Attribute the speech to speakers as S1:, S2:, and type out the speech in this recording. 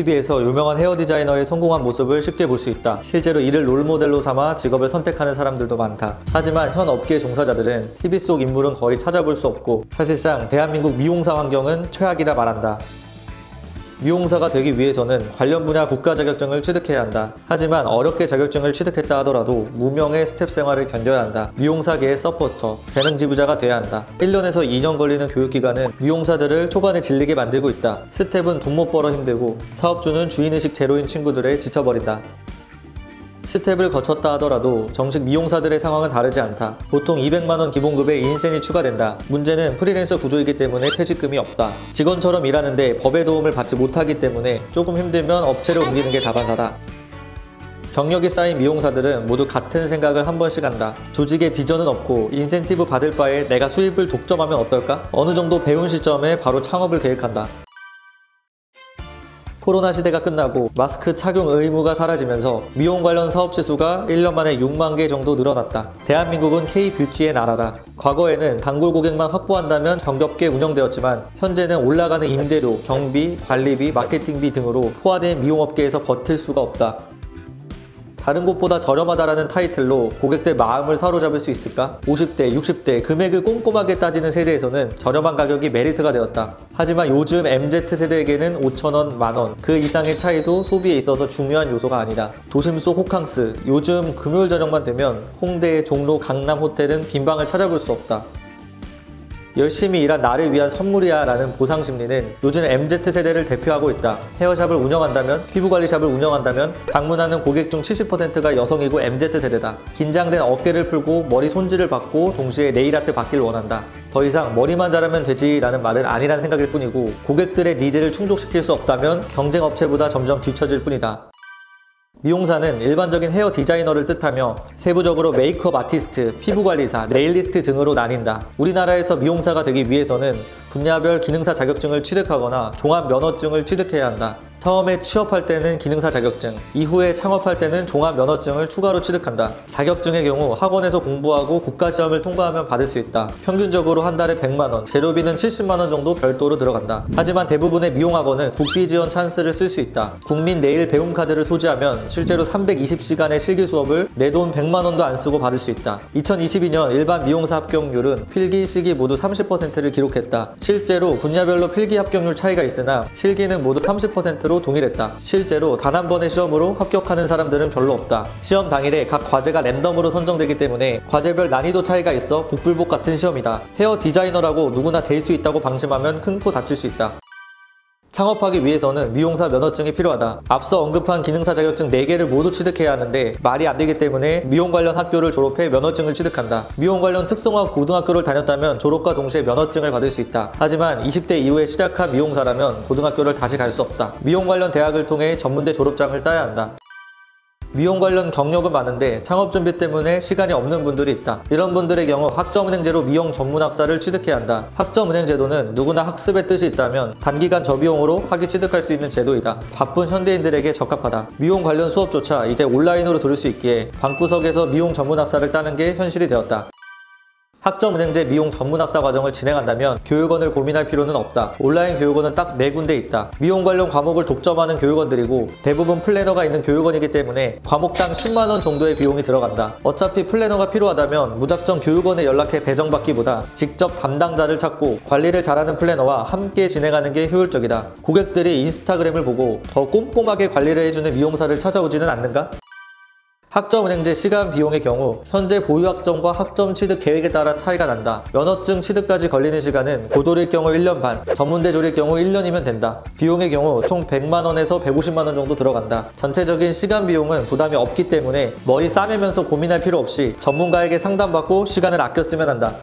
S1: TV에서 유명한 헤어 디자이너의 성공한 모습을 쉽게 볼 수 있다. 실제로 이를 롤모델로 삼아 직업을 선택하는 사람들도 많다. 하지만 현 업계 종사자들은 TV 속 인물은 거의 찾아볼 수 없고 사실상 대한민국 미용사 환경은 최악이라 말한다. 미용사가 되기 위해서는 관련 분야 국가 자격증을 취득해야 한다. 하지만 어렵게 자격증을 취득했다 하더라도 무명의 스텝 생활을 견뎌야 한다. 미용사계의 서포터, 재능 지부자가 돼야 한다. 1년에서 2년 걸리는 교육기간은 미용사들을 초반에 질리게 만들고 있다. 스텝은 돈 못 벌어 힘들고 사업주는 주인의식 제로인 친구들에 지쳐버린다. 스텝을 거쳤다 하더라도 정식 미용사들의 상황은 다르지 않다. 보통 200만원 기본급에 인센이 추가된다. 문제는 프리랜서 구조이기 때문에 퇴직금이 없다. 직원처럼 일하는데 법의 도움을 받지 못하기 때문에 조금 힘들면 업체를 옮기는 게 다반사다. 경력이 쌓인 미용사들은 모두 같은 생각을 한 번씩 한다. 조직에 비전은 없고 인센티브 받을 바에 내가 수입을 독점하면 어떨까? 어느 정도 배운 시점에 바로 창업을 계획한다. 코로나 시대가 끝나고 마스크 착용 의무가 사라지면서 미용 관련 사업체 수가 1년 만에 6만 개 정도 늘어났다. 대한민국은 K-뷰티의 나라다. 과거에는 단골 고객만 확보한다면 정겹게 운영되었지만 현재는 올라가는 임대료, 경비, 관리비, 마케팅비 등으로 포화된 미용업계에서 버틸 수가 없다. 다른 곳보다 저렴하다라는 타이틀로 고객들 마음을 사로잡을 수 있을까? 50대, 60대 금액을 꼼꼼하게 따지는 세대에서는 저렴한 가격이 메리트가 되었다. 하지만 요즘 MZ세대에게는 5,000원, 만원 그 이상의 차이도 소비에 있어서 중요한 요소가 아니다. 도심 속 호캉스, 요즘 금요일 저녁만 되면 홍대, 종로, 강남 호텔은 빈 방을 찾아볼 수 없다. 열심히 일한 나를 위한 선물이야 라는 보상심리는 요즘 MZ세대를 대표하고 있다. 헤어샵을 운영한다면, 피부관리샵을 운영한다면 방문하는 고객 중 70%가 여성이고 MZ세대다. 긴장된 어깨를 풀고 머리 손질을 받고 동시에 네일아트 받기를 원한다. 더 이상 머리만 잘하면 되지 라는 말은 아니란 생각일 뿐이고 고객들의 니즈를 충족시킬 수 없다면 경쟁업체보다 점점 뒤처질 뿐이다. 미용사는 일반적인 헤어 디자이너를 뜻하며 세부적으로 메이크업 아티스트, 피부관리사, 네일리스트 등으로 나뉜다. 우리나라에서 미용사가 되기 위해서는 분야별 기능사 자격증을 취득하거나 종합면허증을 취득해야 한다. 처음에 취업할 때는 기능사 자격증, 이후에 창업할 때는 종합면허증을 추가로 취득한다. 자격증의 경우 학원에서 공부하고 국가시험을 통과하면 받을 수 있다. 평균적으로 한 달에 100만원, 재료비는 70만원 정도 별도로 들어간다. 하지만 대부분의 미용학원은 국비 지원 찬스를 쓸 수 있다. 국민 네일 배움 카드를 소지하면 실제로 320시간의 실기 수업을 내 돈 100만원도 안 쓰고 받을 수 있다. 2022년 일반 미용사 합격률은 필기, 실기 모두 30%를 기록했다. 실제로 분야별로 필기 합격률 차이가 있으나 실기는 모두 30%로 동일했다. 실제로 단 한 번의 시험으로 합격하는 사람들은 별로 없다. 시험 당일에 각 과제가 랜덤으로 선정되기 때문에 과제별 난이도 차이가 있어 복불복 같은 시험이다. 헤어 디자이너라고 누구나 될 수 있다고 방심하면 큰 코 다칠 수 있다. 창업하기 위해서는 미용사 면허증이 필요하다. 앞서 언급한 기능사 자격증 4개를 모두 취득해야 하는데 말이 안 되기 때문에 미용 관련 학교를 졸업해 면허증을 취득한다. 미용 관련 특성화 고등학교를 다녔다면 졸업과 동시에 면허증을 받을 수 있다. 하지만 20대 이후에 시작한 미용사라면 고등학교를 다시 갈 수 없다. 미용 관련 대학을 통해 전문대 졸업장을 따야 한다. 미용 관련 경력은 많은데 창업 준비 때문에 시간이 없는 분들이 있다. 이런 분들의 경우 학점은행제로 미용 전문학사를 취득해야 한다. 학점은행제도는 누구나 학습의 뜻이 있다면 단기간 저비용으로 학위 취득할 수 있는 제도이다. 바쁜 현대인들에게 적합하다. 미용 관련 수업조차 이제 온라인으로 들을 수 있기에 방구석에서 미용 전문학사를 따는 게 현실이 되었다. 학점은행제 미용 전문학사 과정을 진행한다면 교육원을 고민할 필요는 없다. 온라인 교육원은 딱 4군데 있다. 미용 관련 과목을 독점하는 교육원들이고 대부분 플래너가 있는 교육원이기 때문에 과목당 10만원 정도의 비용이 들어간다. 어차피 플래너가 필요하다면 무작정 교육원에 연락해 배정받기보다 직접 담당자를 찾고 관리를 잘하는 플래너와 함께 진행하는 게 효율적이다. 고객들이 인스타그램을 보고 더 꼼꼼하게 관리를 해주는 미용사를 찾아오지는 않는가? 학점은행제 시간 비용의 경우 현재 보유 학점과 학점 취득 계획에 따라 차이가 난다. 면허증 취득까지 걸리는 시간은 고졸일 경우 1년 반, 전문대 졸일 경우 1년이면 된다. 비용의 경우 총 100만원에서 150만원 정도 들어간다. 전체적인 시간 비용은 부담이 없기 때문에 머리 싸매면서 고민할 필요 없이 전문가에게 상담받고 시간을 아껴 쓰면 한다.